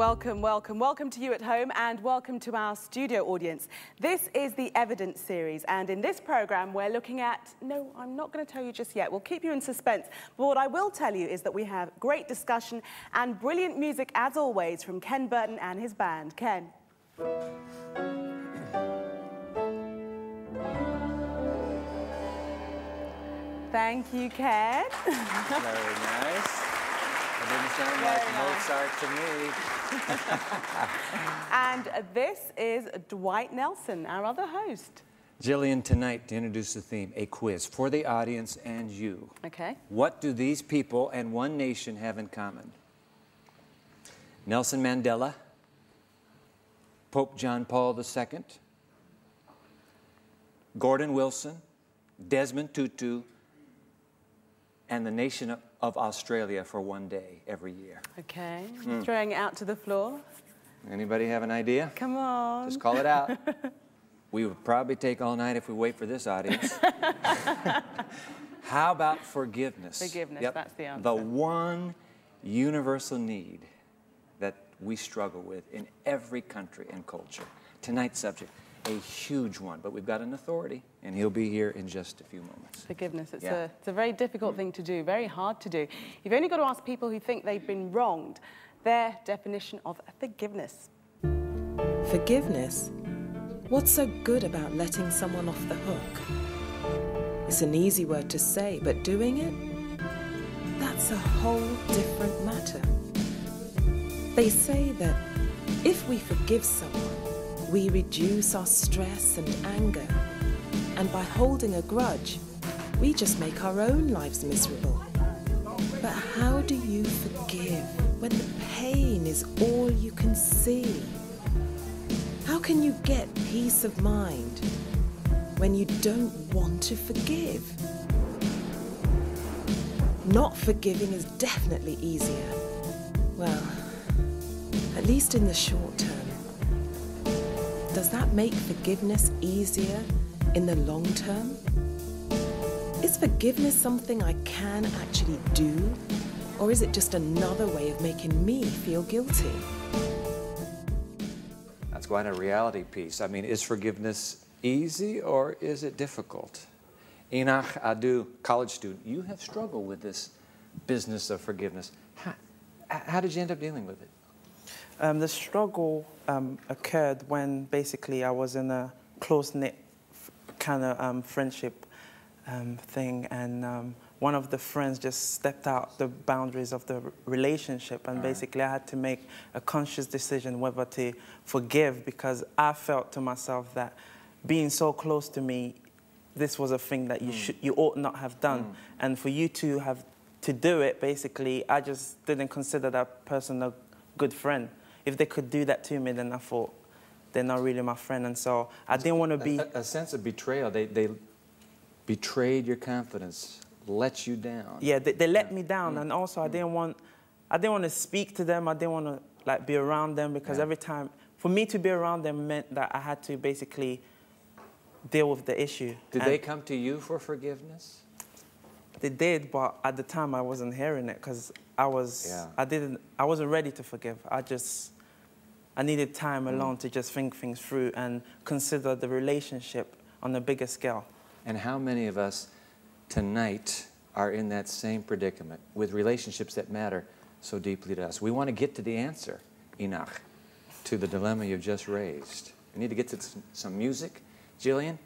Welcome, welcome, welcome to you at home and welcome to our studio audience. This is the Evidence series, and in this programme we're looking at... No, I'm not going to tell you just yet. We'll keep you in suspense. But what I will tell you is that we have great discussion and brilliant music, as always, from Ken Burton and his band. Ken. Thank you, Ken. Very nice. It didn't sound like Mozart to me. And this is Dwight Nelson, our other host. Jillian, tonight, to introduce the theme, a quiz for the audience and you. Okay. What do these people and one nation have in common? Nelson Mandela, Pope John Paul II, Gordon Wilson, Desmond Tutu, and the nation of Australia for one day every year. Okay, throwing it out to the floor. Anybody have an idea? Come on. Just call it out. We would probably take all night if we wait for this audience. How about forgiveness? Forgiveness, Yep. that's the answer. The one universal need that we struggle with in every country and culture. Tonight's subject, a huge one, but we've got an authority, and he'll be here in just a few moments. Forgiveness, it's a very difficult thing to do, very hard to do. You've only got to ask people who think they've been wronged their definition of forgiveness. Forgiveness? What's so good about letting someone off the hook? It's an easy word to say, but doing it? That's a whole different matter. They say that if we forgive someone, we reduce our stress and anger, and by holding a grudge, we just make our own lives miserable. But how do you forgive when the pain is all you can see? How can you get peace of mind when you don't want to forgive? Not forgiving is definitely easier. Well, at least in the short term. Does that make forgiveness easier in the long term? Is forgiveness something I can actually do? Or is it just another way of making me feel guilty? That's quite a reality piece. I mean, is forgiveness easy or is it difficult? Enoch Adu, college student, you have struggled with this business of forgiveness. How did you end up dealing with it? The struggle occurred when basically I was in a close-knit kind of friendship thing, and one of the friends just stepped out the boundaries of the relationship, and basically I had to make a conscious decision whether to forgive, because I felt to myself that being so close to me, this was a thing that you ought not have done, and for you to have to do it, basically, I just didn't consider that person a good friend. If they could do that to me, then I thought they're not really my friend, and so I didn't want to be... A sense of betrayal. They betrayed your confidence, let you down. Yeah, they let me down, and also I didn't want to speak to them. I didn't want to like be around them, because every time for me to be around them meant that I had to basically deal with the issue. Did they come to you for forgiveness? They did, but at the time I wasn't hearing it, because I wasn't ready to forgive. I needed time alone to just think things through and consider the relationship on a bigger scale. And how many of us tonight are in that same predicament with relationships that matter so deeply to us? We want to get to the answer, Enoch, to the dilemma you've just raised. We need to get to some music. Jillian,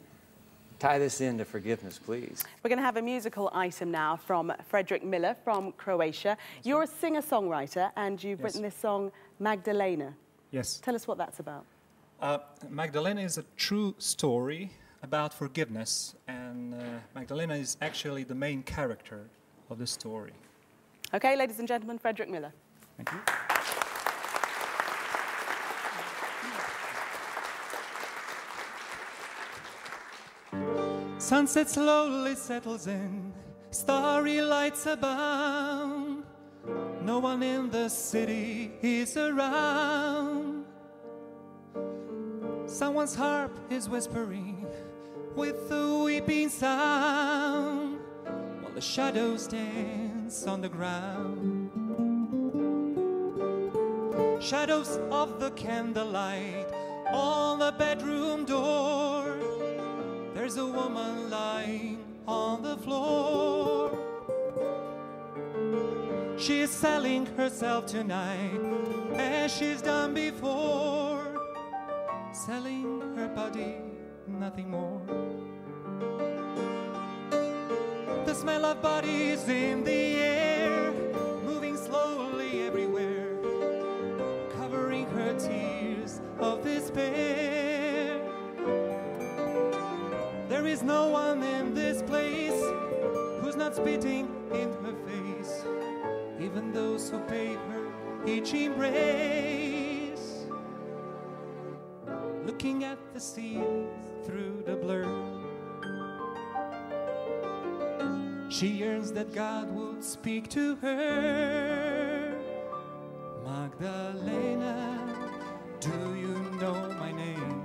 tie this into forgiveness, please. We're going to have a musical item now from Frederick Miller from Croatia. You're a singer-songwriter, and you've written this song, Magdalena. Yes. Tell us what that's about. Magdalena is a true story about forgiveness, and Magdalena is actually the main character of the story. Okay, ladies and gentlemen, Frederick Miller. Thank you. Sunset slowly settles in, starry lights abound. No one in the city is around. Someone's harp is whispering with a weeping sound, while the shadows dance on the ground. shadows of the candlelight on the bedroom door. There's a woman lying on the floor. She is selling herself tonight, as she's done before, selling her body, nothing more. The smell of bodies in the air, moving slowly everywhere, covering her tears of despair. There is no one in this place who's not spitting in her face, even those who paid her each embrace, looking at the sea through the blur. She yearns that God would speak to her. Magdalena, do you know my name?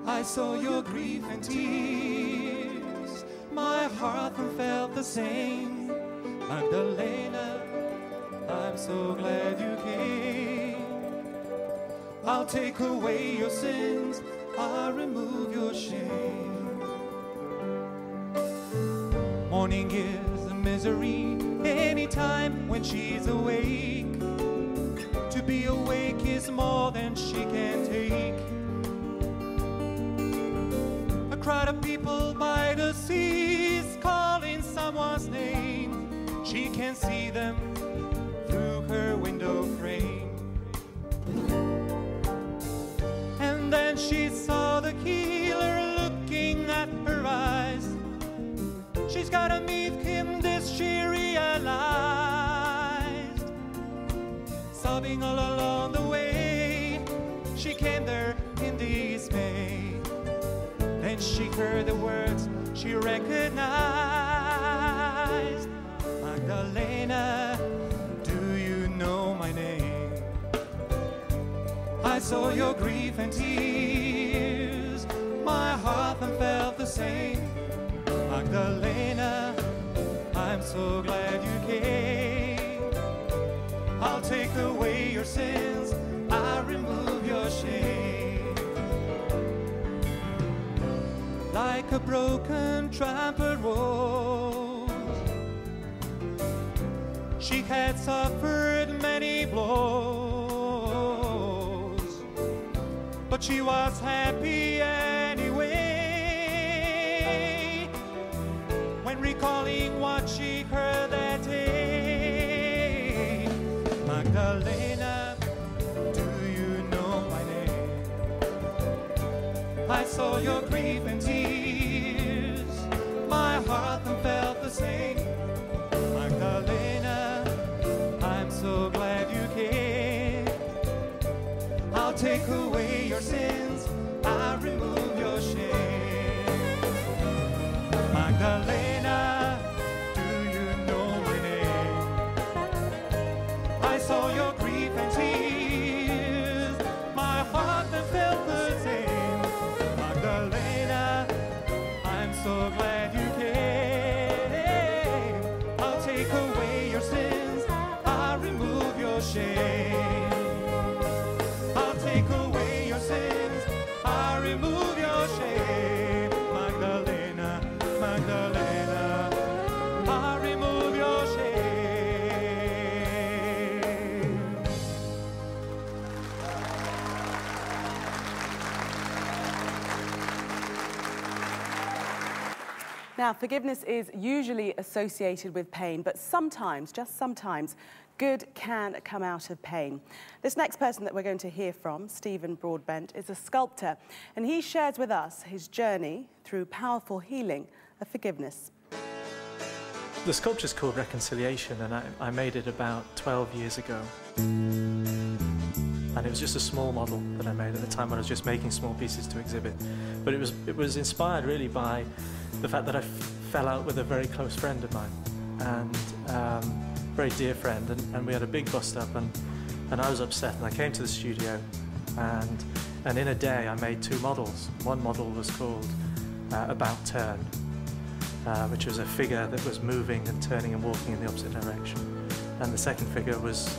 I saw your grief and tears, my heart felt the same. Magdalena, I'm so glad you came. I'll take away your sins, I'll remove your shame. Morning is a misery anytime when she's awake. To be awake is more than she can take. A crowd of people by the seas calling someone's name. She can see them through her window frame. And then she saw the healer looking at her eyes. She's gotta meet him, this she realized. Sobbing all along the way, she came there in dismay. Then she heard the words she recognized. Magdalena, do you know my name? I saw your grief and tears, my heart felt the same. Magdalena, I'm so glad you came. I'll take away your sins, I'll remove your shame. Like a broken trumpet rose, she had suffered many blows, but she was happy anyway. Recalling what she heard that day. Magdalena, do you know my name? I saw your grief and tears, my heart felt the same. Magdalena, I'm so glad you came. I'll take away your sins, I'll remove your shame. Magdalena, do you know my name? I saw your grief and tears, my heart that felt the same. Magdalena, I'm so glad you came. I'll take away your sins, I'll remove your shame. I'll take away your sins, I'll remove your shame. Magdalena, Magdalena, I'll remove your shame. Now, forgiveness is usually associated with pain, but sometimes, just sometimes, good can come out of pain. This next person that we're going to hear from, Stephen Broadbent, is a sculptor, and he shares with us his journey through powerful healing of forgiveness. The sculpture's called Reconciliation, and I made it about 12 years ago. And it was just a small model that I made at the time when I was just making small pieces to exhibit. But it was inspired really by the fact that I fell out with a very close friend of mine, and very dear friend, and we had a big bust-up, and I was upset, and I came to the studio, and in a day I made two models. One model was called About Turn, which was a figure that was moving and turning and walking in the opposite direction. And the second figure was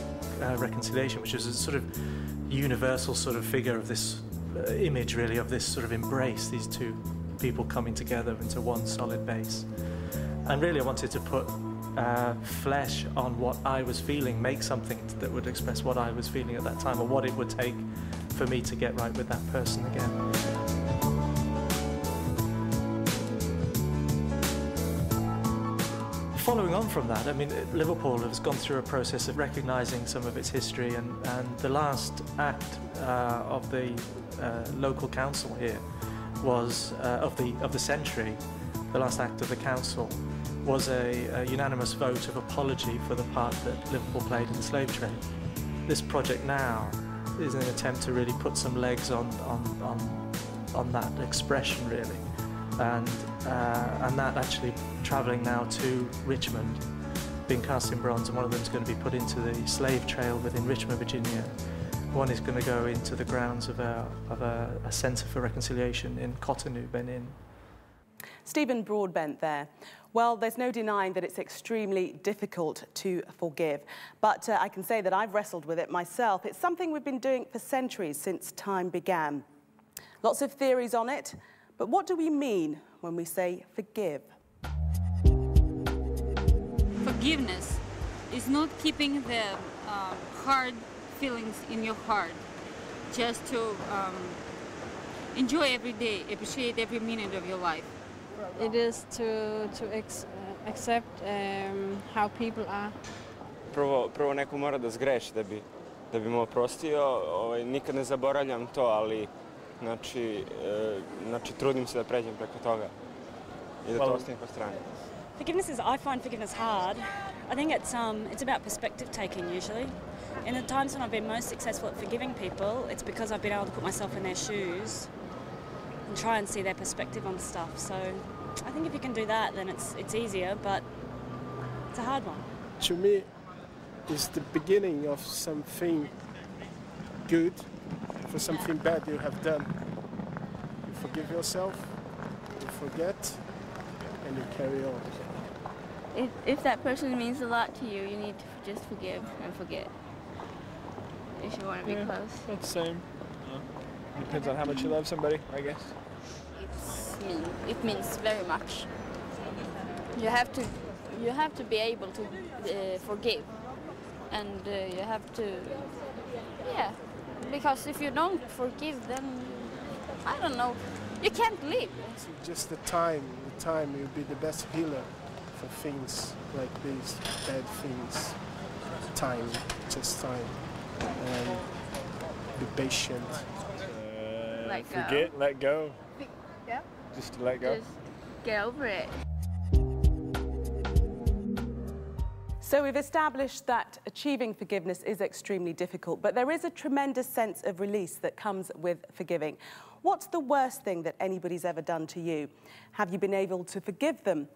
reconciliation, which is a sort of universal sort of figure of this image, really, of this sort of embrace, these two people coming together into one solid base. And really I wanted to put flesh on what I was feeling, make something that would express what I was feeling at that time, or what it would take for me to get right with that person again. Following on from that, I mean, Liverpool has gone through a process of recognising some of its history, and the last act of the local council here was, of the century, the last act of the council was a unanimous vote of apology for the part that Liverpool played in the slave trade. This project now is an attempt to really put some legs on that expression, really. And that actually travelling now to Richmond, being cast in bronze, and one of them is going to be put into the slave trail within Richmond, Virginia. One is going to go into the grounds of a centre for reconciliation in Cotonou, Benin. Stephen Broadbent there. Well, there's no denying that it's extremely difficult to forgive, but I can say that I've wrestled with it myself. It's something we've been doing for centuries, since time began. Lots of theories on it. But what do we mean when we say forgive? Forgiveness is not keeping the hard feelings in your heart, just to enjoy every day, appreciate every minute of your life. It is to accept how people are. Prvo neko mora da zgreši da bi mu oprostio. Nikad ne zaboravljam to, ali znači trudim se da pređem preko toga I da to ostavim po strani. I find forgiveness hard. I think it's about perspective taking usually. In the times when I've been most successful at forgiving people, it's because I've been able to put myself in their shoes and try and see their perspective on stuff. So I think if you can do that, then it's easier, but it's a hard one. To me, it's the beginning of something good for something bad you have done. You forgive yourself, you forget, and you carry on. If that person means a lot to you, you need to just forgive and forget. If you want to be close. It's the same. Depends on how much you love somebody, I guess. It means very much. You have to be able to forgive, and you have to, yeah. Because if you don't forgive, then I don't know, you can't live. It's just the time will be the best healer for things like these bad things. Time, just time, and be patient. Forget, let go. Yeah. Just to let go. Just get over it. So we've established that achieving forgiveness is extremely difficult, but there is a tremendous sense of release that comes with forgiving. What's the worst thing that anybody's ever done to you? Have you been able to forgive them?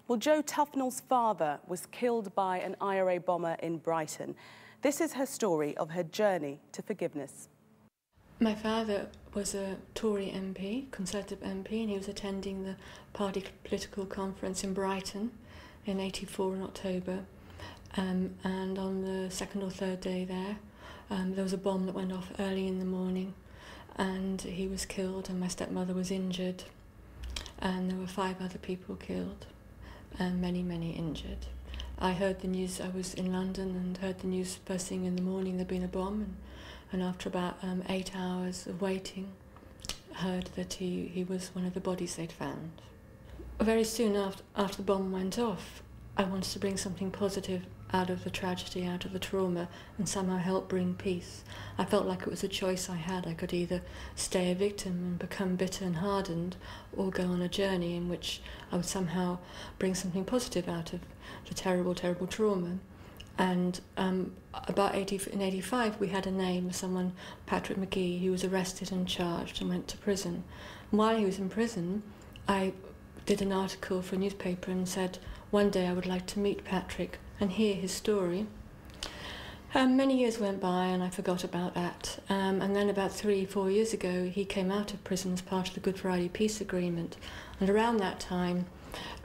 Well, Jo Tufnell's father was killed by an IRA bomber in Brighton. This is her story of her journey to forgiveness. My father was a Tory MP, Conservative MP, and he was attending the party political conference in Brighton in '84 in October. And on the second or third day there was a bomb that went off early in the morning, and he was killed, and my stepmother was injured, and there were 5 other people killed, and many, many injured. I heard the news, I was in London, and heard the news first thing in the morning there'd been a bomb, and after about 8 hours of waiting, heard that he was one of the bodies they'd found. Very soon after the bomb went off, I wanted to bring something positive out of the tragedy, out of the trauma, and somehow help bring peace. I felt like it was a choice I had. I could either stay a victim and become bitter and hardened, or go on a journey in which I would somehow bring something positive out of the terrible, terrible trauma. And in '85 we had a name, someone, Patrick McGee, who was arrested and charged and went to prison. And while he was in prison, I did an article for a newspaper and said, one day I would like to meet Patrick and hear his story. Many years went by and I forgot about that. And then about 3-4 years ago, he came out of prison as part of the Good Friday Peace Agreement. And around that time,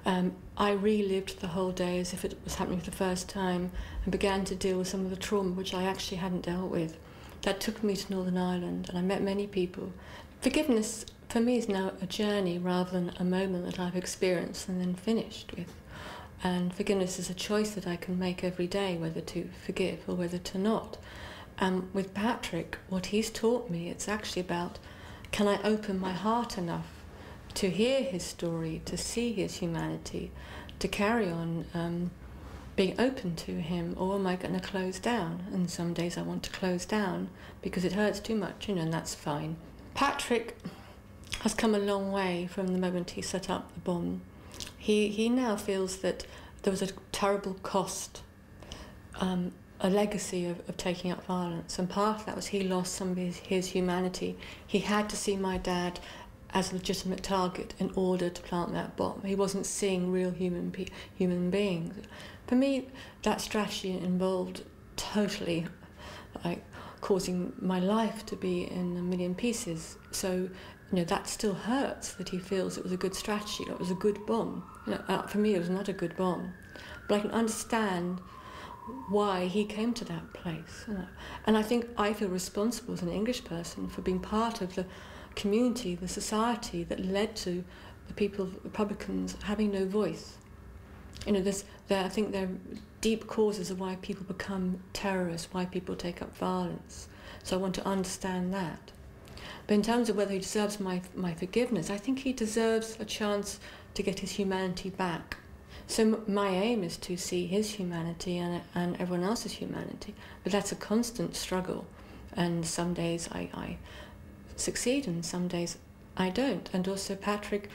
I relived the whole day as if it was happening for the first time and began to deal with some of the trauma which I actually hadn't dealt with. That took me to Northern Ireland, and I met many people. Forgiveness, for me, is now a journey rather than a moment that I've experienced and then finished with. And forgiveness is a choice that I can make every day, whether to forgive or whether to not. With Patrick, what he's taught me, it's actually about, can I open my heart enough to hear his story, to see his humanity, to carry on being open to him, or am I going to close down? And some days I want to close down because it hurts too much, and that's fine. Patrick has come a long way from the moment he set up the bomb. He now feels that there was a terrible cost, a legacy of taking up violence, and part of that was he lost some of his humanity. He had to see my dad as a legitimate target in order to plant that bomb. He wasn't seeing real human beings. For me, that strategy involved totally causing my life to be in a million pieces. So, that still hurts that he feels it was a good strategy, it was a good bomb. For me, it was not a good bomb. But I can understand why he came to that place. And I think I feel responsible as an English person for being part of the community, the society that led to the people, the Republicans, having no voice. I think there are deep causes of why people become terrorists, why people take up violence. So I want to understand that. But in terms of whether he deserves my forgiveness, I think he deserves a chance to get his humanity back. So my aim is to see his humanity and everyone else's humanity. But that's a constant struggle. And some days I succeed and some days I don't. And also Patrick,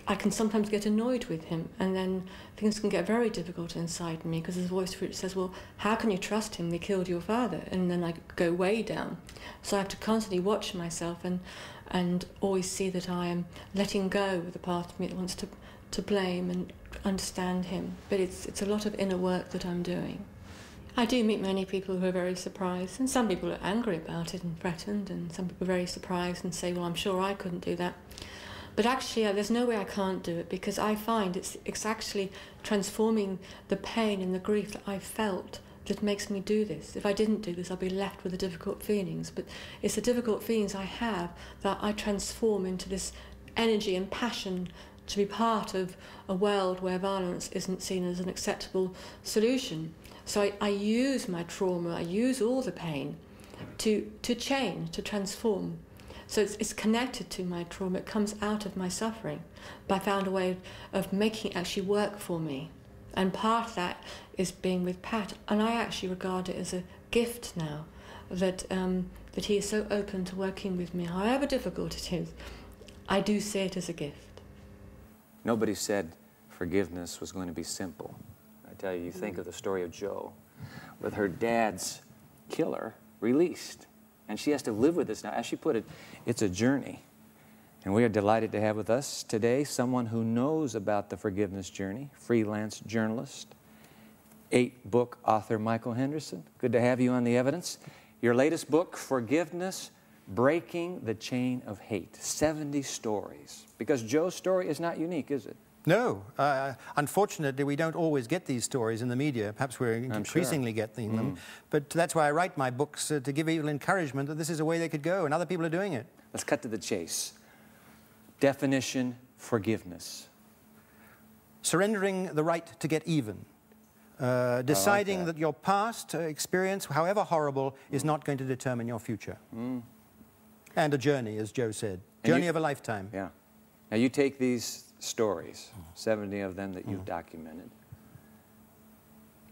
I can sometimes get annoyed with him, and then things can get very difficult inside me because his voice says, well, how can you trust him? They killed your father. And then I go way down. So I have to constantly watch myself and always see that I am letting go of the part of me that wants to blame and understand him. But it's a lot of inner work that I'm doing. I do meet many people who are very surprised, and some people are angry about it and threatened, and some people are very surprised and say, well, I'm sure I couldn't do that. But actually, there's no way I can't do it, because I find it's actually transforming the pain and the grief that I felt that makes me do this. If I didn't do this, I'd be left with the difficult feelings. But it's the difficult feelings I have that I transform into this energy and passion to be part of a world where violence isn't seen as an acceptable solution. So I use my trauma, I use all the pain to change, to transform. So it's connected to my trauma, it comes out of my suffering. But I found a way of making it actually work for me. And part of that is being with Pat. And I actually regard it as a gift now, that he is so open to working with me, however difficult it is. I do see it as a gift. Nobody said forgiveness was going to be simple. I tell you, you think of the story of Jo, with her dad's killer released. And she has to live with this now. As she put it, it's a journey. And we are delighted to have with us today someone who knows about the forgiveness journey, freelance journalist, 8-book author Michael Henderson. Good to have you on The Evidence. Your latest book, Forgiveness, Breaking the Chain of Hate, 70 stories. Because Jo's story is not unique, is it? No. Unfortunately, we don't always get these stories in the media. Perhaps we're increasingly getting them. But that's why I write my books, to give people encouragement that this is a way they could go, and other people are doing it. Let's cut to the chase. Definition, forgiveness. Surrendering the right to get even. Deciding that your past experience, however horrible, is not going to determine your future. And a journey, as Jo said. Journey of a lifetime. Yeah. Now you take these stories, 70 of them that you've documented.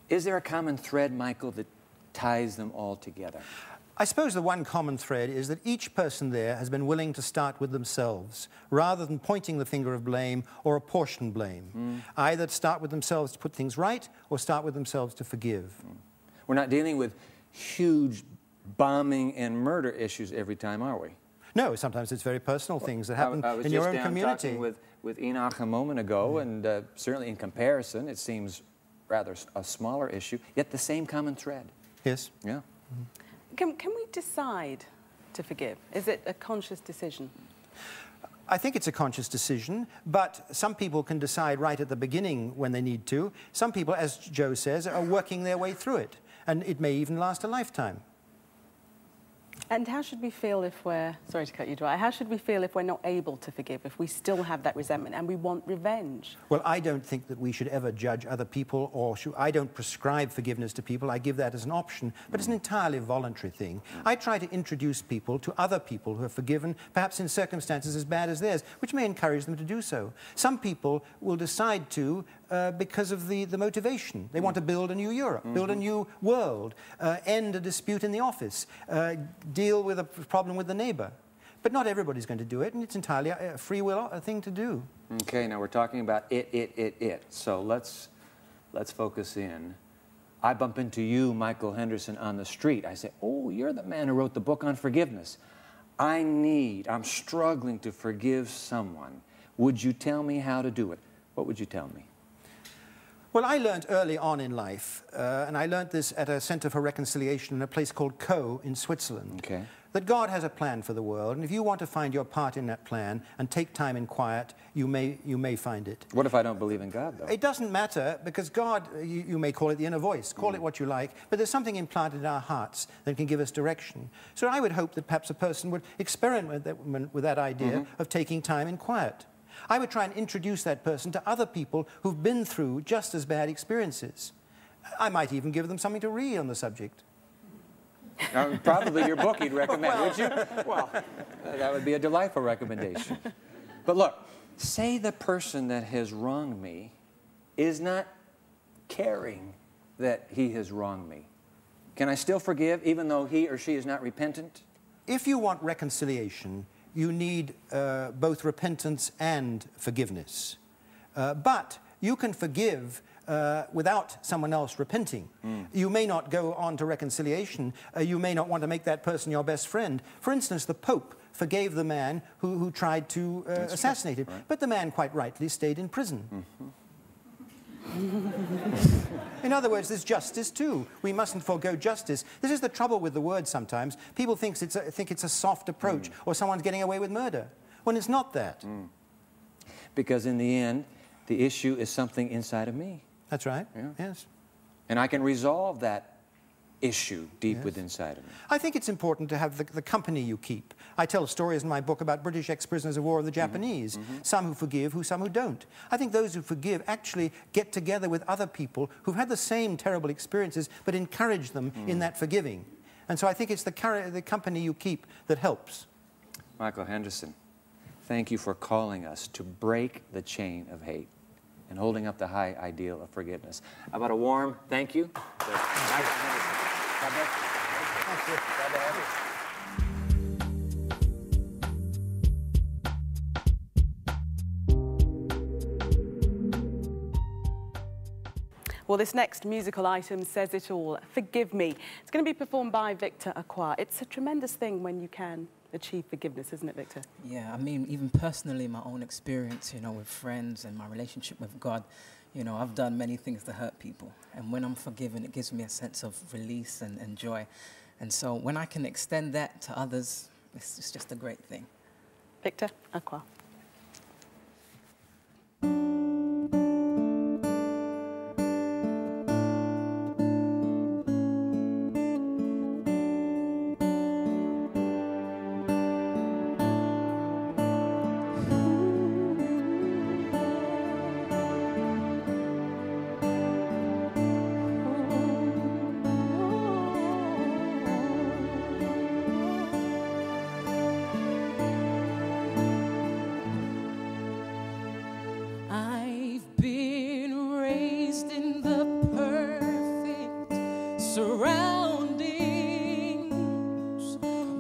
Is there a common thread, Michael, that ties them all together? I suppose the one common thread is that each person there has been willing to start with themselves, rather than pointing the finger of blame or apportion blame. Either to start with themselves to put things right, or start with themselves to forgive. We're not dealing with huge bombing and murder issues every time, are we? No, sometimes it's very personal things that happen in your own community. I was just talking with Enoch a moment ago, and certainly in comparison, it seems rather a smaller issue, yet the same common thread. Yes. Yeah. Can we decide to forgive? Is it a conscious decision? I think it's a conscious decision, but some people can decide right at the beginning when they need to. Some people, as Joe says, are working their way through it, and it may even last a lifetime. And how should we feel if we're, sorry to cut you dry, how should we feel if we're not able to forgive, if we still have that resentment and we want revenge? Well, I don't think that we should ever judge other people, or I don't prescribe forgiveness to people. I give that as an option, but it's an entirely voluntary thing. I try to introduce people to other people who have forgiven, perhaps in circumstances as bad as theirs, which may encourage them to do so. Some people will decide to because of the motivation. They want to build a new Europe, build a new world, end a dispute in the office, deal with a problem with the neighbor. But not everybody's going to do it, and it's entirely a free will thing to do. Okay, now we're talking about it. So let's focus in. I bump into you, Michael Henderson, on the street. I say, oh, you're the man who wrote the book on forgiveness. I'm struggling to forgive someone. Would you tell me how to do it? What would you tell me? Well, I learned early on in life, and I learned this at a Center for Reconciliation in a place called Co in Switzerland, that God has a plan for the world, and if you want to find your part in that plan and take time in quiet, you may find it. What if I don't believe in God, though? It doesn't matter, because God, you may call it the inner voice, call it what you like, but there's something implanted in our hearts that can give us direction. So I would hope that perhaps a person would experiment with that idea of taking time in quiet. I would try and introduce that person to other people who've been through just as bad experiences. I might even give them something to read on the subject. Probably your book you'd recommend, would you? Well, that would be a delightful recommendation. But look, say the person that has wronged me is not caring that he has wronged me. Can I still forgive even though he or she is not repentant? If you want reconciliation, you need both repentance and forgiveness. But you can forgive without someone else repenting. You may not go on to reconciliation. You may not want to make that person your best friend. For instance, the Pope forgave the man who tried to assassinate him, but the man quite rightly stayed in prison. In other words, there's justice too. We mustn't forego justice. This is the trouble with the word sometimes. People think it's a soft approach, or someone's getting away with murder, when it's not that. Because in the end, the issue is something inside of me. That's right, yeah. Yes. And I can resolve that issue deep within inside of me. I think it's important to have the company you keep. I tell stories in my book about British ex-prisoners of war and the Japanese, some who forgive, some who don't. I think those who forgive actually get together with other people who've had the same terrible experiences, but encourage them in that forgiving. And so I think it's the company you keep that helps. Michael Henderson, thank you for calling us to break the chain of hate and holding up the high ideal of forgiveness. How about a warm thank you to Michael Henderson. God bless you. Thank you. Glad to have you. Well, this next musical item says it all. Forgive Me. It's going to be performed by Victor Acquah. It's a tremendous thing when you can achieve forgiveness, isn't it, Victor? Yeah, I mean, even personally, my own experience, you know, with friends and my relationship with God, you know, I've done many things to hurt people. And when I'm forgiven, it gives me a sense of release and joy. And so when I can extend that to others, it's just a great thing. Victor Acquah.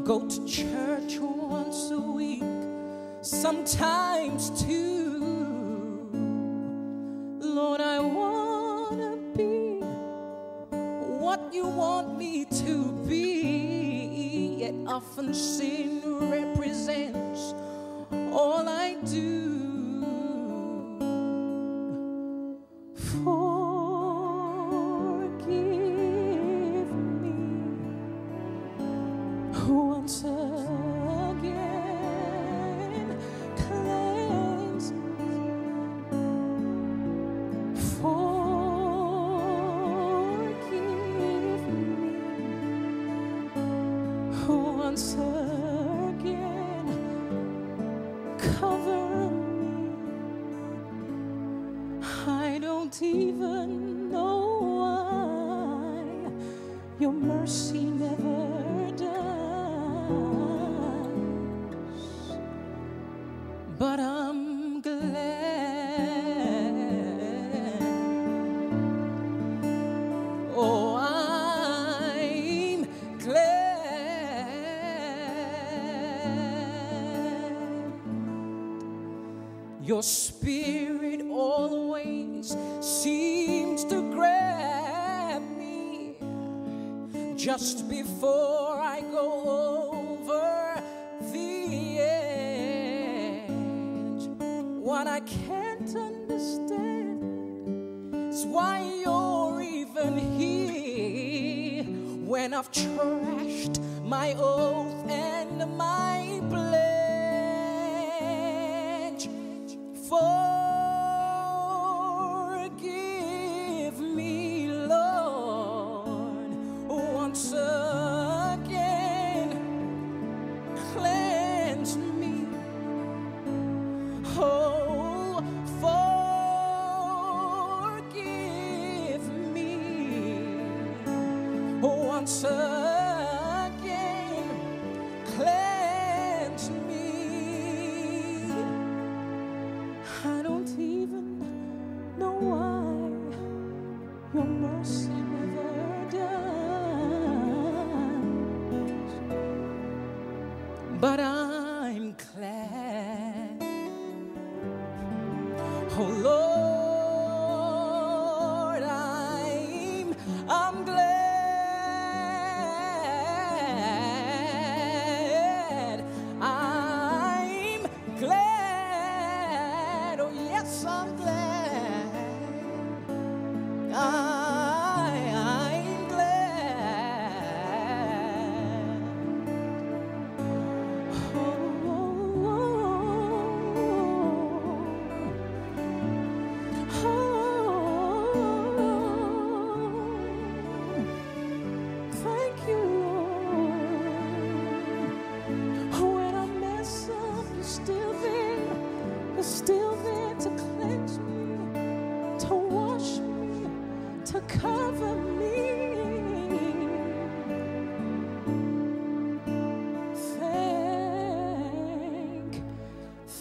Go to church once a week, sometimes two. Lord, I wanna be what you want me to be, yet often sin represents all I do. Once again, once again. Cover me. I don't even know why your mercy never dies, but I'm glad. Oh, I'm glad. Your spirit always seems to grab me just bore I go over the edge. What I can't understand is why you're even here when I've trashed my oath and my pledge. Forgive me, Lord, once again. Cleanse me. Oh, forgive me once again. Cleanse me. I don't even know why your mercy never dies, but I'm glad. Oh Lord, I'm glad. I'm glad. Oh yes, I'm glad. I'm glad. Thank you, Lord. When I mess up, you're still there. You're still there to cleanse me, to wash me, to cover me.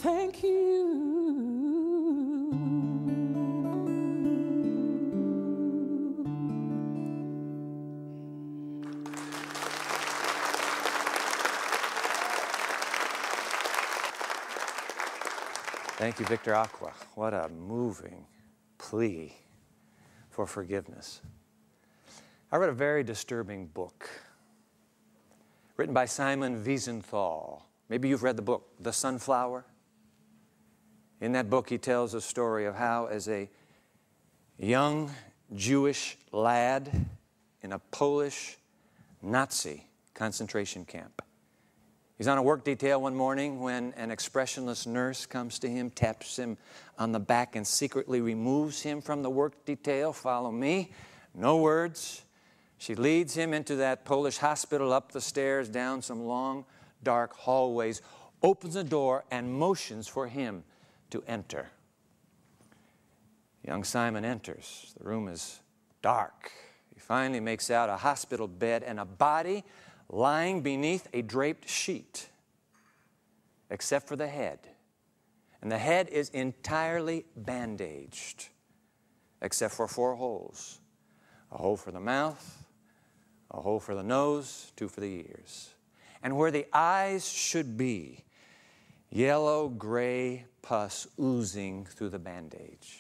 Thank you. Thank you, Victor Aqua. What a moving plea for forgiveness. I read a very disturbing book written by Simon Wiesenthal. Maybe you've read the book, The Sunflower. In that book, he tells a story of how, as a young Jewish lad in a Polish Nazi concentration camp, he's on a work detail one morning when an expressionless nurse comes to him, taps him on the back, and secretly removes him from the work detail. Follow me. No words. She leads him into that Polish hospital, up the stairs, down some long, dark hallways, opens the door, and motions for him to enter. Young Simon enters. The room is dark. He finally makes out a hospital bed and a body lying beneath a draped sheet, except for the head. And the head is entirely bandaged, except for 4 holes. A hole for the mouth, a hole for the nose, 2 for the ears. And where the eyes should be, yellow-gray pus oozing through the bandage.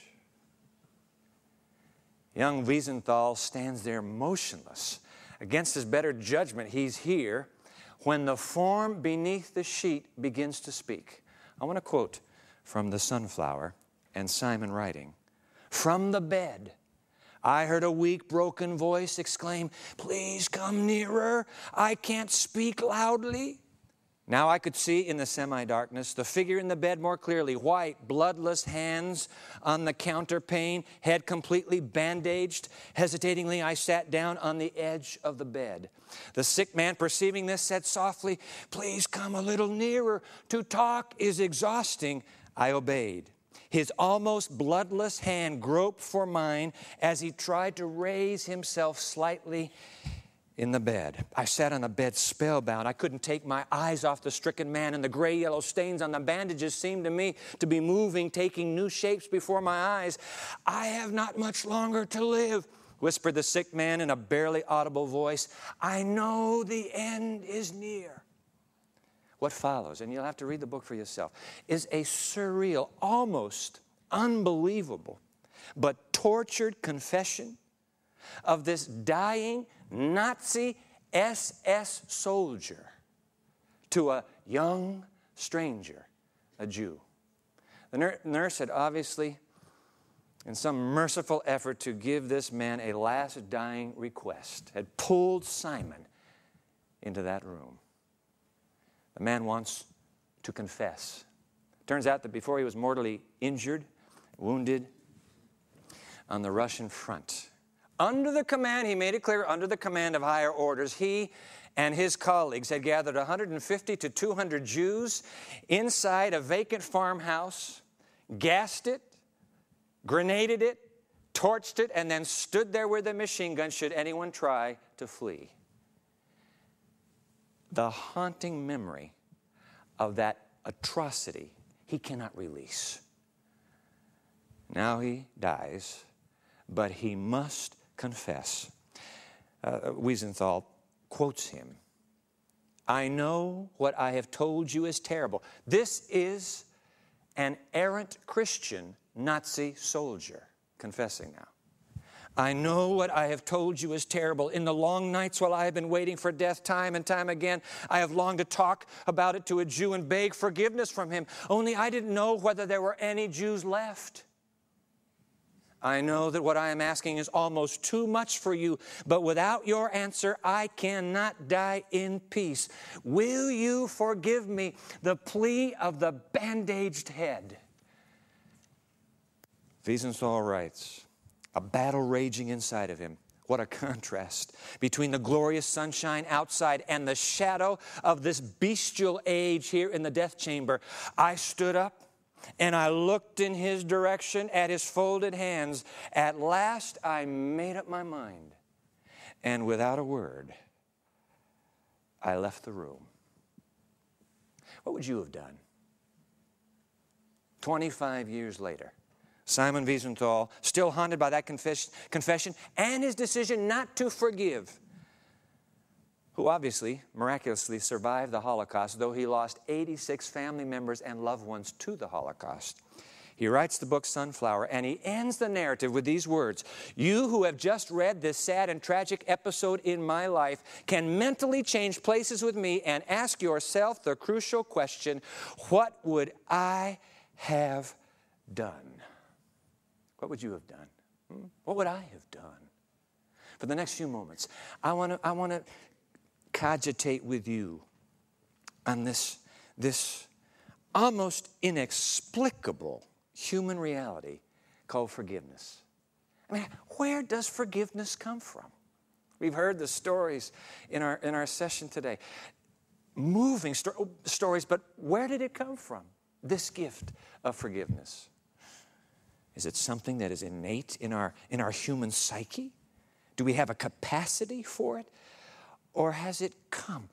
Young Wiesenthal stands there motionless. Against his better judgment, he's here when the form beneath the sheet begins to speak. I want to quote from The Sunflower and Simon writing. From the bed, I heard a weak, broken voice exclaim, "Please come nearer. I can't speak loudly." Now I could see in the semi-darkness the figure in the bed more clearly. White, bloodless hands on the counterpane, head completely bandaged. Hesitatingly, I sat down on the edge of the bed. The sick man, perceiving this, said softly, "Please come a little nearer. To talk is exhausting." I obeyed. His almost bloodless hand groped for mine as he tried to raise himself slightly in the bed. I sat on the bed spellbound. I couldn't take my eyes off the stricken man, and the gray-yellow stains on the bandages seemed to me to be moving, taking new shapes before my eyes. "I have not much longer to live," whispered the sick man in a barely audible voice. "I know the end is near." What follows, and you'll have to read the book for yourself, is a surreal, almost unbelievable, but tortured confession of this dying Nazi SS soldier to a young stranger, a Jew. The nurse had obviously, in some merciful effort to give this man a last dying request, had pulled Simon into that room. The man wants to confess. Turns out that before he was mortally injured, wounded on the Russian front, under the command, he made it clear, under the command of higher orders, he and his colleagues had gathered 150 to 200 Jews inside a vacant farmhouse, gassed it, grenaded it, torched it, and then stood there with a machine gun should anyone try to flee. The haunting memory of that atrocity he cannot release. Now he dies, but he must confess. Wiesenthal quotes him. "I know what I have told you is terrible." This is an errant Christian Nazi soldier confessing now. "I know what I have told you is terrible. In the long nights while I have been waiting for death time and time again, I have longed to talk about it to a Jew and beg forgiveness from him. Only I didn't know whether there were any Jews left. I know that what I am asking is almost too much for you, but without your answer, I cannot die in peace. Will you forgive me?" The plea of the bandaged head. Wiesenthal writes, a battle raging inside of him. What a contrast between the glorious sunshine outside and the shadow of this bestial age here in the death chamber. I stood up and I looked in his direction at his folded hands. At last I made up my mind, and without a word, I left the room. What would you have done? 25 years later, Simon Wiesenthal, still haunted by that confession and his decision not to forgive, who obviously miraculously survived the Holocaust, though he lost 86 family members and loved ones to the Holocaust. He writes the book Sunflower, and he ends the narrative with these words: "You who have just read this sad and tragic episode in my life can mentally change places with me and ask yourself the crucial question, what would I have done?" What would you have done? What would I have done? For the next few moments, I want to cogitate with you on this almost inexplicable human reality called forgiveness. I mean, where does forgiveness come from? We've heard the stories in our session today. Moving stories, but where did it come from? This gift of forgiveness. Is it something that is innate in our human psyche? Do we have a capacity for it? Or has it come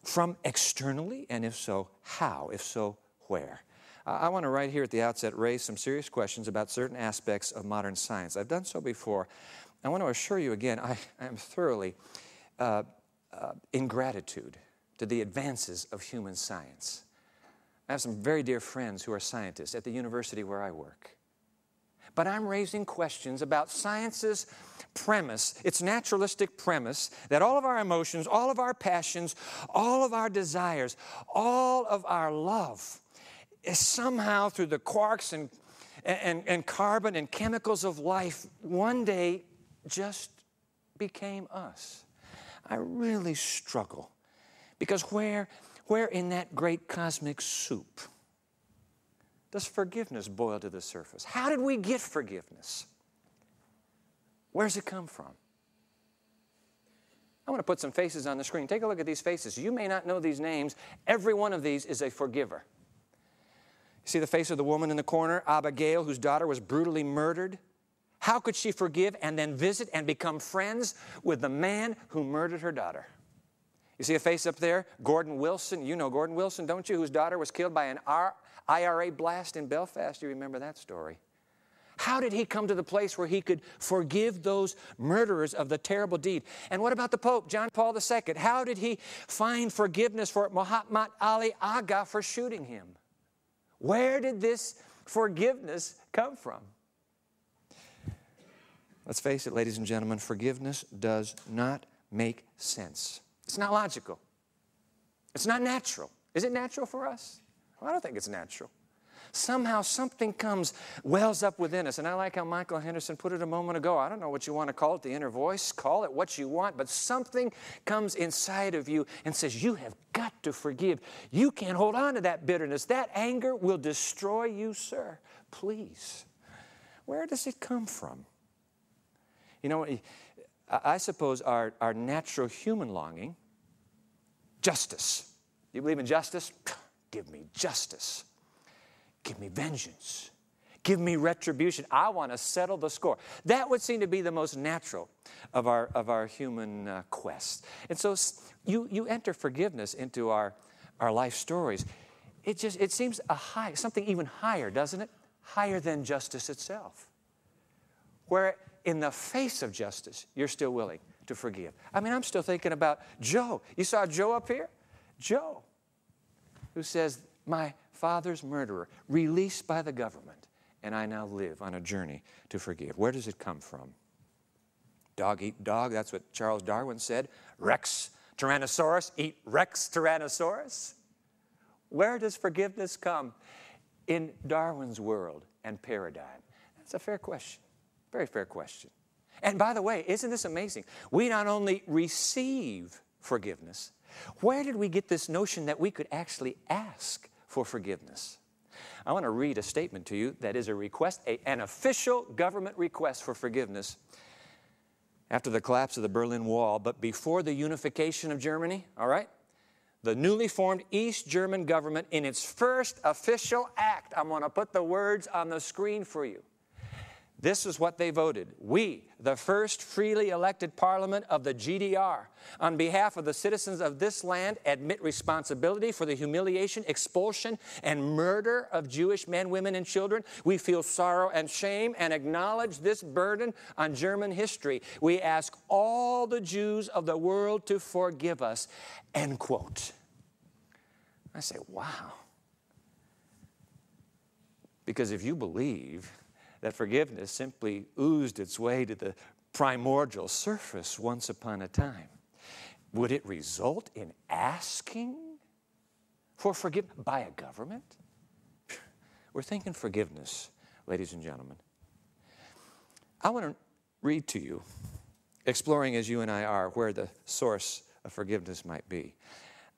from externally? And if so, how? If so, where? I want to right here at the outset raise some serious questions about certain aspects of modern science. I've done so before. I want to assure you again, I am thoroughly in gratitude to the advances of human science. I have some very dear friends who are scientists at the university where I work. But I'm raising questions about science's premise, its naturalistic premise, that all of our emotions, all of our passions, all of our desires, all of our love is somehow through the quarks and carbon and chemicals of life one day just became us. I really struggle because where Where in that great cosmic soup does forgiveness boil to the surface? How did we get forgiveness? Where's it come from? I want to put some faces on the screen. Take a look at these faces. You may not know these names. Every one of these is a forgiver. You see the face of the woman in the corner, Abigail, whose daughter was brutally murdered? How could she forgive and then visit and become friends with the man who murdered her daughter? You see a face up there, Gordon Wilson. You know Gordon Wilson, don't you? Whose daughter was killed by an IRA blast in Belfast. You remember that story. How did he come to the place where he could forgive those murderers of the terrible deed? And what about the Pope, John Paul II? How did he find forgiveness for Muhammad Ali Agha for shooting him? Where did this forgiveness come from? Let's face it, ladies and gentlemen, forgiveness does not make sense. It's not logical. It's not natural. Is it natural for us? Well, I don't think it's natural. Somehow something wells up within us. And I like how Michael Henderson put it a moment ago. I don't know what you want to call it, the inner voice. Call it what you want. But something comes inside of you and says, you have got to forgive. You can't hold on to that bitterness. That anger will destroy you, sir. Please. Where does it come from? You know, I suppose our natural human longing, justice. You believe in justice? Give me justice. Give me vengeance. Give me retribution. I want to settle the score. That would seem to be the most natural of our human quest. And so you enter forgiveness into our life stories. It seems something even higher, doesn't it? Higher than justice itself. Where in the face of justice, you're still willing to forgive. I mean, I'm still thinking about Joe. You saw Joe up here? Joe, who says, my father's murderer, released by the government, and I now live on a journey to forgive. Where does it come from? Dog eat dog, that's what Charles Darwin said. Rex Tyrannosaurus eat Rex Tyrannosaurus. Where does forgiveness come in Darwin's world and paradigm? That's a fair question, very fair question. And by the way, isn't this amazing? We not only receive forgiveness, where did we get this notion that we could actually ask for forgiveness? I want to read a statement to you that is a request, an official government request for forgiveness after the collapse of the Berlin Wall, but before the unification of Germany, all right? The newly formed East German government, in its first official act, I'm going to put the words on the screen for you. This is what they voted. We, the first freely elected parliament of the GDR, on behalf of the citizens of this land, admit responsibility for the humiliation, expulsion, and murder of Jewish men, women, and children. We feel sorrow and shame and acknowledge this burden on German history. We ask all the Jews of the world to forgive us. End quote. I say, wow. Because if you believe that forgiveness simply oozed its way to the primordial surface once upon a time, would it result in asking for forgiveness by a government? We're thinking forgiveness, ladies and gentlemen. I want to read to you, exploring as you and I are where the source of forgiveness might be.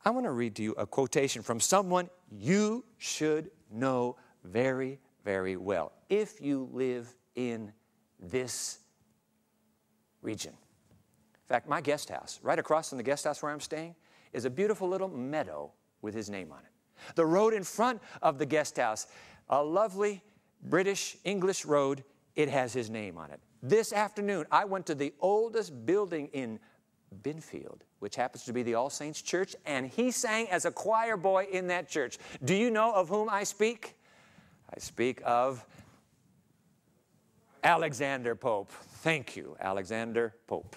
I want to read to you a quotation from someone you should know very, very well if you live in this region. In fact, my guest house, right across from the guest house where I'm staying, is a beautiful little meadow with his name on it. The road in front of the guest house, a lovely British English road, it has his name on it. This afternoon, I went to the oldest building in Binfield, which happens to be the All Saints Church, and he sang as a choir boy in that church. Do you know of whom I speak? I speak of Alexander Pope. Thank you, Alexander Pope.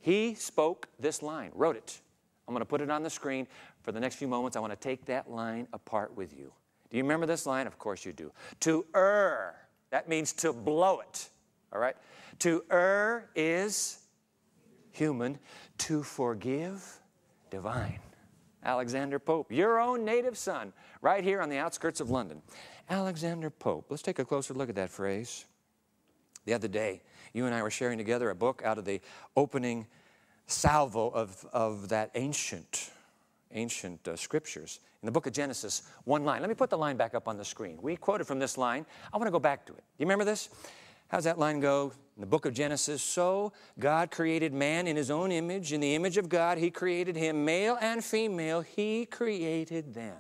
He spoke this line, wrote it. I'm going to put it on the screen. For the next few moments, I want to take that line apart with you. Do you remember this line? Of course you do. To err, that means to blow it, all right? To err is human. To forgive, divine. Alexander Pope, your own native son, right here on the outskirts of London. Alexander Pope. Let's take a closer look at that phrase. The other day, you and I were sharing together a book out of the opening salvo of that ancient ancient scriptures. In the book of Genesis, one line. Let me put the line back up on the screen. We quoted from this line. I want to go back to it. You remember this? How's that line go? In the book of Genesis, so God created man in his own image. In the image of God, he created him. Male and female, he created them.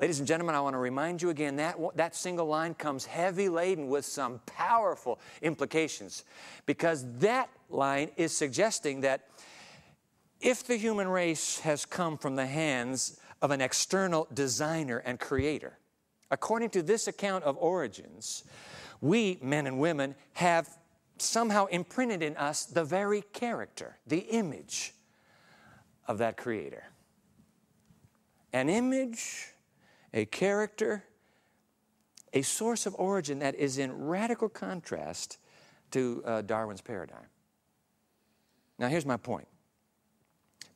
Ladies and gentlemen, I want to remind you again that single line comes heavy laden with some powerful implications, because that line is suggesting that if the human race has come from the hands of an external designer and creator, according to this account of origins, we, men and women, have somehow imprinted in us the very character, the image of that creator. An image, a character, a source of origin that is in radical contrast to Darwin's paradigm. Now, here's my point.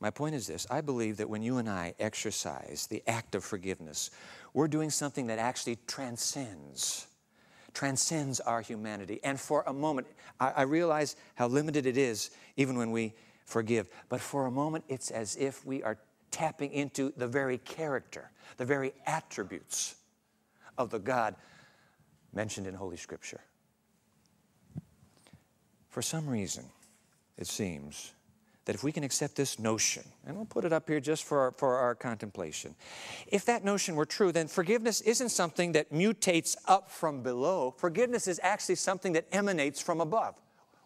My point is this. I believe that when you and I exercise the act of forgiveness, we're doing something that actually transcends our humanity. And for a moment, I realize how limited it is even when we forgive. But for a moment, it's as if we are tapping into the very character, the very attributes of the God mentioned in Holy Scripture. For some reason, it seems that if we can accept this notion, and we'll put it up here just for our contemplation, if that notion were true, then forgiveness isn't something that mutates up from below. Forgiveness is actually something that emanates from above.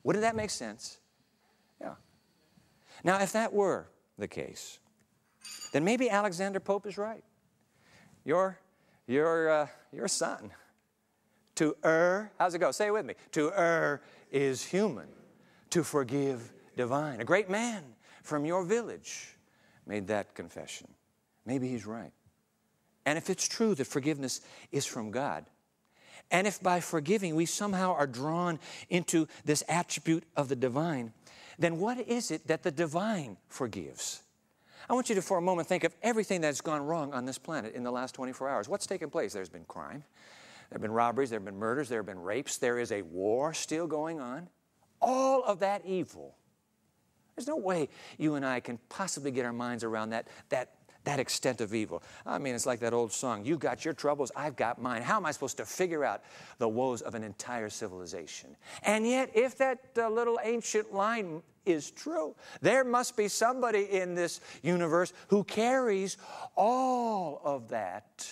Wouldn't that make sense? Yeah. Now, if that were the case, then maybe Alexander Pope is right. Your son. To err, how's it go? Say it with me. To err is human. To forgive divine. A great man from your village made that confession. Maybe he's right. And if it's true that forgiveness is from God, and if by forgiving we somehow are drawn into this attribute of the divine, then what is it that the divine forgives? I want you to, for a moment, think of everything that's gone wrong on this planet in the last 24 hours. What's taken place? There's been crime. There have been robberies. There have been murders. There have been rapes. There is a war still going on. All of that evil. There's no way you and I can possibly get our minds around that extent of evil. I mean, it's like that old song, you got your troubles, I've got mine. How am I supposed to figure out the woes of an entire civilization? And yet, if that little ancient line is true, there must be somebody in this universe who carries all of that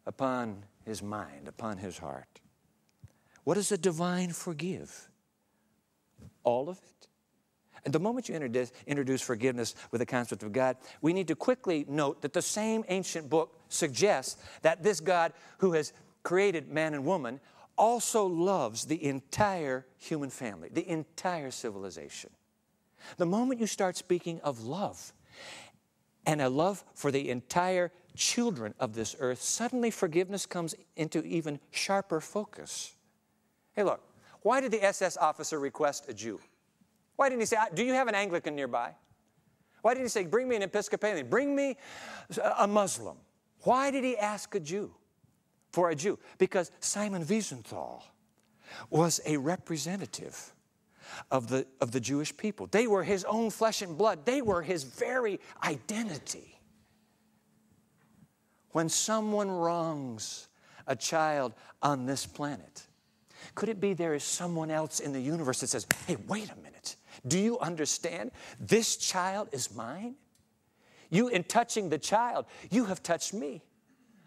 upon his mind, upon his heart. What does the divine forgive? All of it? And the moment you introduce forgiveness with the concept of God, we need to quickly note that the same ancient book suggests that this God who has created man and woman also loves the entire human family, the entire civilization. The moment you start speaking of love and a love for the entire children of this earth, suddenly forgiveness comes into even sharper focus. Hey, look, why did the SS officer request a Jew? Why didn't he say, do you have an Anglican nearby? Why didn't he say, bring me an Episcopalian, bring me a Muslim? Why did he ask a Jew for a Jew? Because Simon Wiesenthal was a representative of the Jewish people. They were his own flesh and blood. They were his very identity. When someone wrongs a child on this planet, could it be there is someone else in the universe that says, hey, wait a minute. Do you understand? This child is mine. You, in touching the child, you have touched me.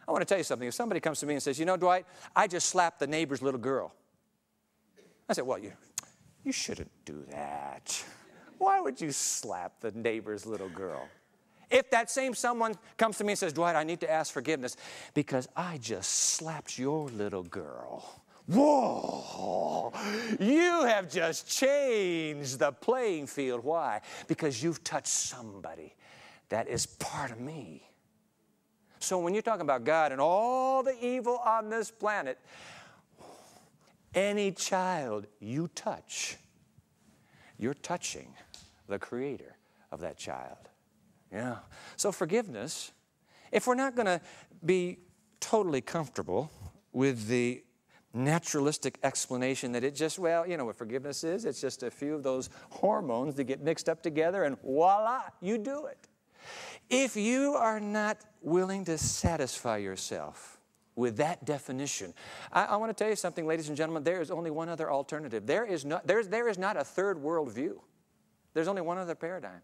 I want to tell you something. If somebody comes to me and says, you know, Dwight, I just slapped the neighbor's little girl. I said, well, you shouldn't do that. Why would you slap the neighbor's little girl? If that same someone comes to me and says, Dwight, I need to ask forgiveness because I just slapped your little girl. Whoa, you have just changed the playing field. Why? Because you've touched somebody that is part of me. So when you're talking about God and all the evil on this planet, any child you touch, you're touching the creator of that child. Yeah. So forgiveness, if we're not going to be totally comfortable with the naturalistic explanation that it just, well, you know what forgiveness is? It's just a few of those hormones that get mixed up together and voila, you do it. If you are not willing to satisfy yourself with that definition, I want to tell you something, ladies and gentlemen, there is only one other alternative. There is not a third world view. There's only one other paradigm.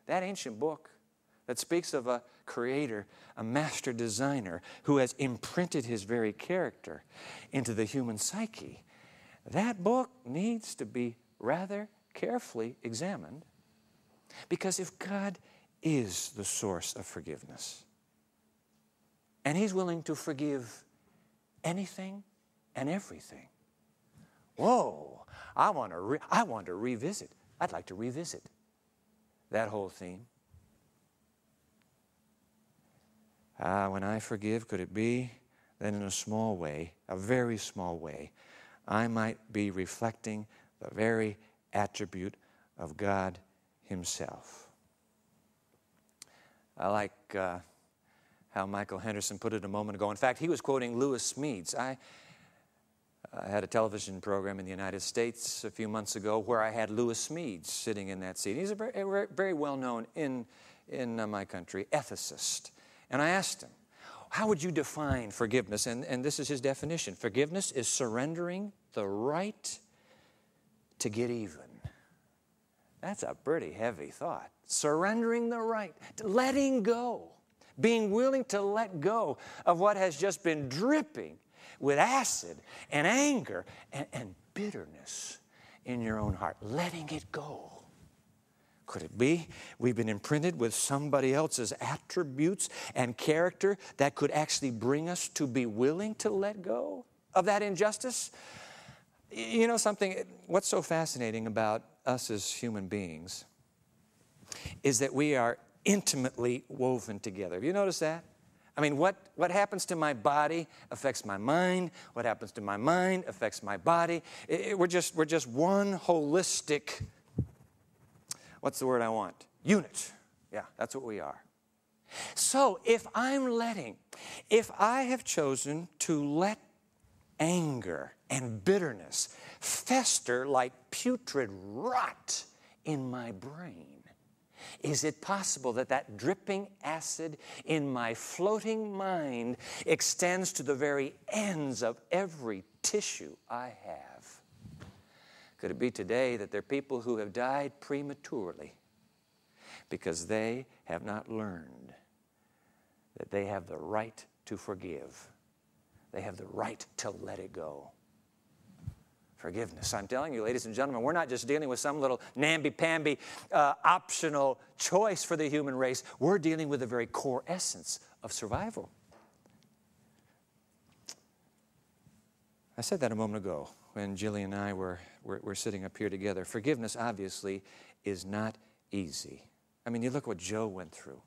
That ancient book that speaks of a creator, a master designer who has imprinted his very character into the human psyche. That book needs to be rather carefully examined, because if God is the source of forgiveness, and He's willing to forgive anything and everything, whoa, I want to revisit. I'd like to revisit that whole theme. When I forgive, could it be that in a small way, a very small way, I might be reflecting the very attribute of God Himself? I like how Michael Henderson put it a moment ago. In fact, he was quoting Lewis Smedes. I had a television program in the United States a few months ago where I had Lewis Smedes sitting in that seat. He's a very well-known in my country ethicist. And I asked him, how would you define forgiveness? And this is his definition. Forgiveness is surrendering the right to get even. That's a pretty heavy thought. Surrendering the right, letting go, being willing to let go of what has just been dripping with acid and anger and bitterness in your own heart. Letting it go. Could it be we've been imprinted with somebody else's attributes and character that could actually bring us to be willing to let go of that injustice? You know something, what's so fascinating about us as human beings is that we are intimately woven together. Have you noticed that? I mean, what happens to my body affects my mind. What happens to my mind affects my body. We're just one holistic, what's the word I want? Unit. Yeah, that's what we are. So if I have chosen to let anger and bitterness fester like putrid rot in my brain, is it possible that that dripping acid in my floating mind extends to the very ends of every tissue I have? Could it be today that there are people who have died prematurely because they have not learned that they have the right to forgive? They have the right to let it go. Forgiveness. I'm telling you, ladies and gentlemen, we're not just dealing with some little namby-pamby optional choice for the human race. We're dealing with the very core essence of survival. I said that a moment ago when Jillian and I were sitting up here together. Forgiveness, obviously, is not easy. I mean, you look what Job went through.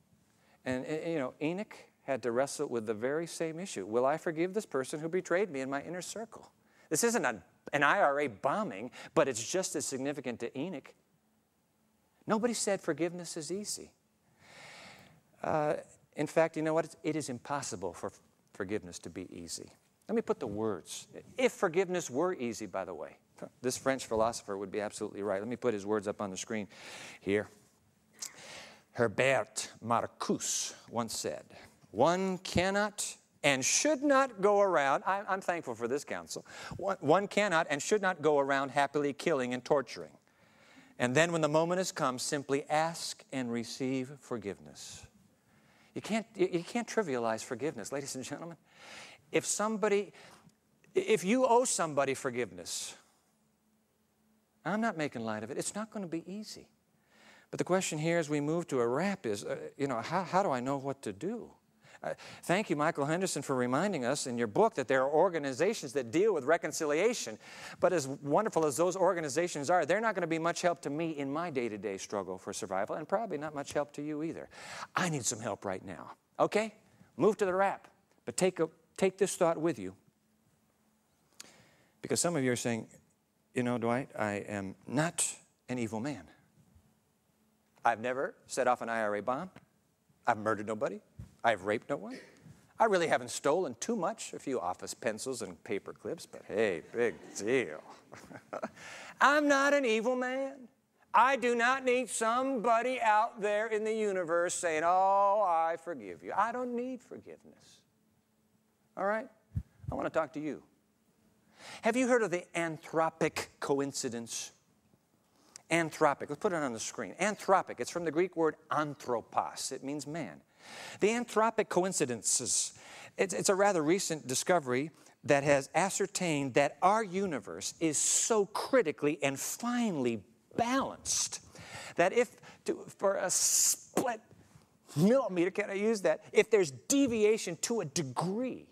And you know, Enoch had to wrestle with the very same issue. Will I forgive this person who betrayed me in my inner circle? This isn't an IRA bombing, but it's just as significant to Enoch. Nobody said forgiveness is easy. In fact, you know what? It is impossible for forgiveness to be easy. Let me put the words. If forgiveness were easy, by the way, this French philosopher would be absolutely right. Let me put his words up on the screen here. Herbert Marcuse once said, one cannot and should not go around, I'm thankful for this counsel, one cannot and should not go around happily killing and torturing. And then when the moment has come, simply ask and receive forgiveness. You can't trivialize forgiveness, ladies and gentlemen. If you owe somebody forgiveness, I'm not making light of it, it's not going to be easy. But the question here as we move to a wrap is, how do I know what to do? Thank you, Michael Henderson, for reminding us in your book that there are organizations that deal with reconciliation. But as wonderful as those organizations are, they're not going to be much help to me in my day-to-day struggle for survival, and probably not much help to you either. I need some help right now. Okay? Move to the wrap. But take this thought with you. Because some of you are saying, you know, Dwight, I am not an evil man. I've never set off an IRA bomb. I've murdered nobody. I've raped no one. I really haven't stolen too much, a few office pencils and paper clips, but hey, big deal. I'm not an evil man. I do not need somebody out there in the universe saying, oh, I forgive you. I don't need forgiveness. All right? I want to talk to you. Have you heard of the anthropic coincidence? Anthropic. Let's put it on the screen. Anthropic. It's from the Greek word anthropos. It means man. The anthropic coincidences. It's a rather recent discovery that has ascertained that our universe is so critically and finely balanced that for a split millimeter, can I use that? If there's deviation to a degree,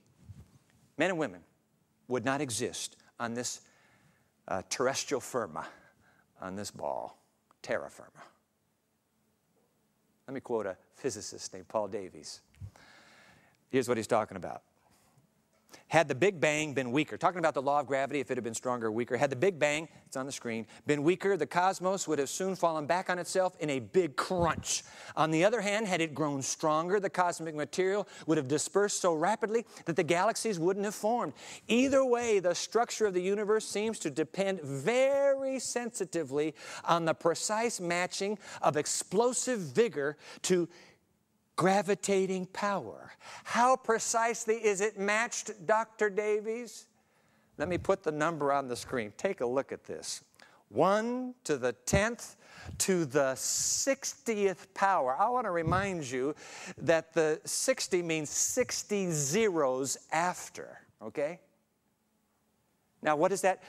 men and women would not exist on this terrestrial firma, on this ball, terra firma. Let me quote a physicist named Paul Davies. Here's what he's talking about. Had the Big Bang been weaker, talking about the law of gravity, if it had been stronger or weaker, had the Big Bang, it's on the screen, been weaker, the cosmos would have soon fallen back on itself in a big crunch. On the other hand, had it grown stronger, the cosmic material would have dispersed so rapidly that the galaxies wouldn't have formed. Either way, the structure of the universe seems to depend very sensitively on the precise matching of explosive vigor to gravitating power. How precisely is it matched, Dr. Davies? Let me put the number on the screen. Take a look at this. 1 to the 10th to the 60th power. I want to remind you that the 60 means 60 zeros after, okay? Now, what is that?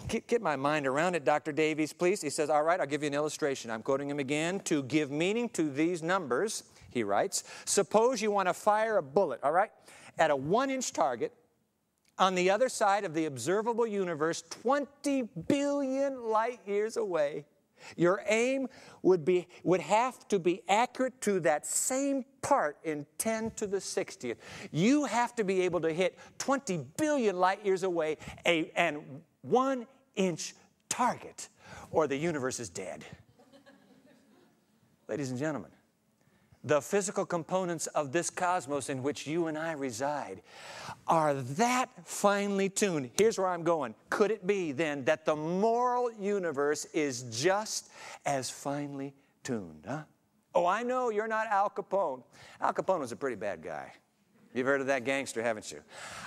Get my mind around it, Dr. Davies, please. He says, all right, I'll give you an illustration. I'm quoting him again. To give meaning to these numbers, he writes, suppose you want to fire a bullet, all right, at a 1-inch target on the other side of the observable universe, 20 billion light years away. Your aim would have to be accurate to that same part in 10 to the 60th. You have to be able to hit 20 billion light years away and 1-inch target, or the universe is dead. Ladies and gentlemen, the physical components of this cosmos in which you and I reside are that finely tuned. Here's where I'm going. Could it be then that the moral universe is just as finely tuned, huh? Oh, I know you're not Al Capone. Al Capone was a pretty bad guy. You've heard of that gangster, haven't you?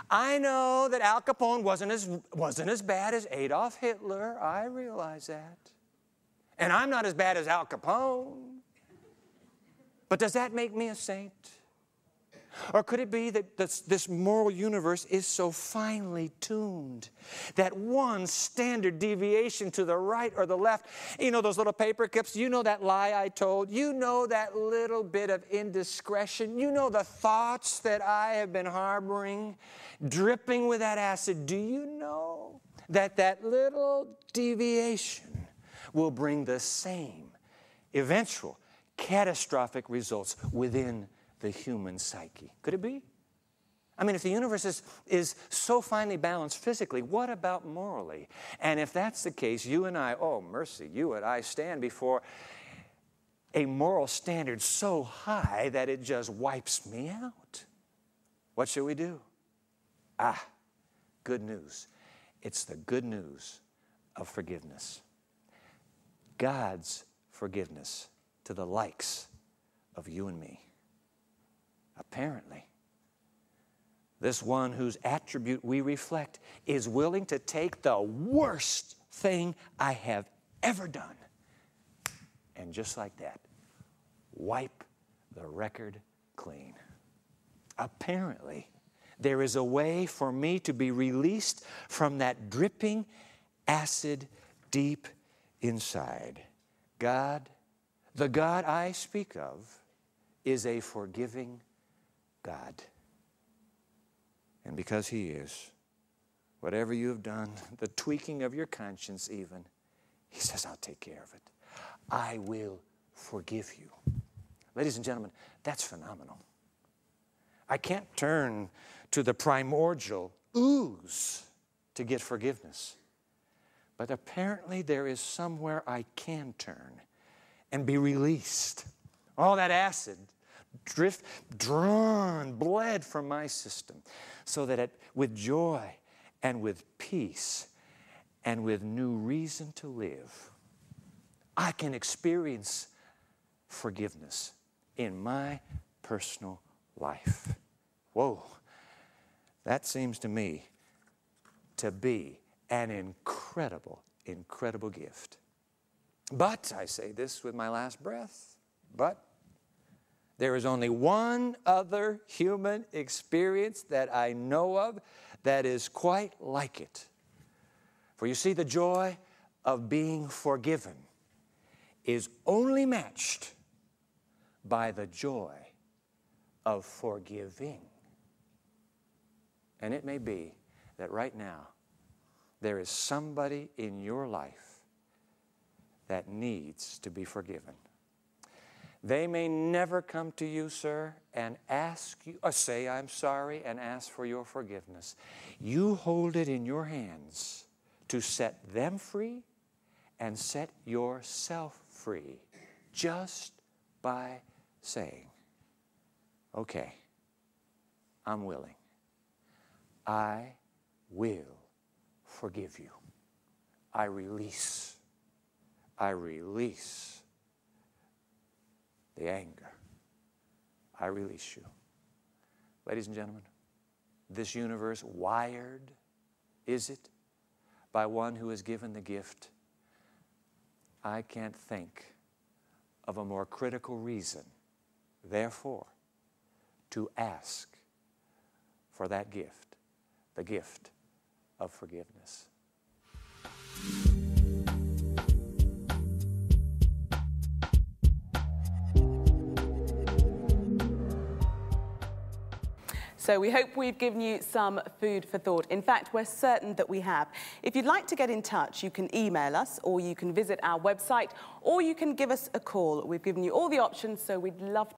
I know that Al Capone wasn't as bad as Adolf Hitler. I realize that. And I'm not as bad as Al Capone. But does that make me a saint? Or could it be that this moral universe is so finely tuned that one standard deviation to the right or the left, you know those little paper clips, you know that lie I told, you know that little bit of indiscretion, you know the thoughts that I have been harboring, dripping with that acid, do you know that that little deviation will bring the same eventual catastrophic results within the human psyche? Could it be? I mean, if the universe is so finely balanced physically, what about morally? And if that's the case, you and I, oh mercy, you and I stand before a moral standard so high that it just wipes me out. What should we do? Good news. It's the good news of forgiveness. God's forgiveness to the likes of you and me. Apparently, this one whose attribute we reflect is willing to take the worst thing I have ever done and just like that, wipe the record clean. Apparently, there is a way for me to be released from that dripping acid deep inside. God, the God I speak of, is a forgiving God. And because He is, whatever you have done, the tweaking of your conscience even, He says, I'll take care of it. I will forgive you. Ladies and gentlemen, that's phenomenal. I can't turn to the primordial ooze to get forgiveness. But apparently there is somewhere I can turn and be released. All that acid bled from my system, so that with joy and with peace and with new reason to live, I can experience forgiveness in my personal life. Whoa, that seems to me to be an incredible, incredible gift. But, I say this with my last breath, but there is only one other human experience that I know of that is quite like it. For you see, the joy of being forgiven is only matched by the joy of forgiving. And it may be that right now there is somebody in your life that needs to be forgiven. They may never come to you, sir, and ask you, or say, I'm sorry, and ask for your forgiveness. You hold it in your hands to set them free and set yourself free just by saying, okay, I'm willing. I will forgive you. I release the anger. I release you. Ladies and gentlemen, this universe wired, is it, by one who has given the gift? I can't think of a more critical reason, therefore, to ask for that gift, the gift of forgiveness. So we hope we've given you some food for thought. In fact, we're certain that we have. If you'd like to get in touch, you can email us, or you can visit our website, or you can give us a call. We've given you all the options, so we'd love